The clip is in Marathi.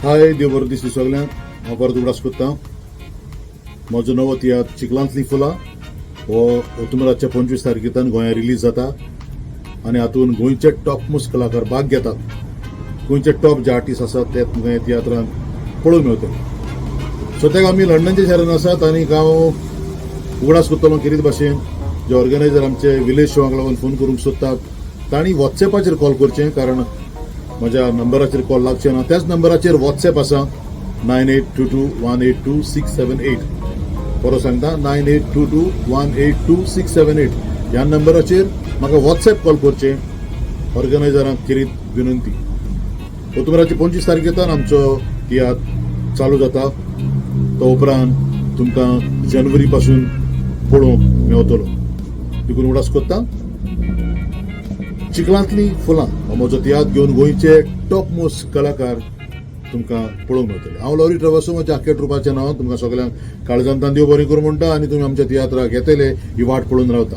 हाय, देव बरो दीस सगळ्यांक. हांव परत उगडास कोत्तां. म्हजो नवो तियात्र चिखलांतलीं फुलां हो ऑक्टोबराच्या 25 तारखेतान गोंयांत रिलीज जाता आनी हातूंत गोंयचे टॉपमोस्ट कलाकार भाग घेतात. गोंयचे टॉप जे आर्टिस्ट आसात ते तुमकां ह्या तियात्रांत पळोवंक मेळटले. सद्याक आमी लंडनच्या शारांत आसात आनी हांव उगडास कोत्तलो कितें भाशेन जे ऑर्गनायझर आमचे विलेज शोवाक लागून फोन करूंक सोदतात तांणी वॉट्सॅपाचेर कॉल करचें, कारण म्हज्या नंबराचेर कॉल लागचे ना. त्याच नंबराचेर वॉट्सॅप आसा 9822182678. परत सांगता 9822182678. ह्या नंबराचेर म्हाका वॉट्सॅप कॉल करचें. ऑर्गनायझरांक किरीत विनंती. ऑक्टोबराच्या 25 तारखेतान आमचो तियात्र चालू जाता. तो उपरांत तुमकां जानेवारी पासून पळोवंक मेळटलो. देखून उगडास कोत्ता. चिखलांतलीं फुलां हो म्हजो तियात्र घेवन गोंयचे टॉप मोस्ट कलाकार तुमकां पळोवंक मेळटले. हांव लॉरी ट्रॅवल्स म्हज्या आख्या ट्रुपाचें नांव तुमकां सगळ्यांक काळजांतान देव बरें करूं म्हणटा आनी तुमी आमच्या तियात्राक येतले ही वाट पळोवन रावता.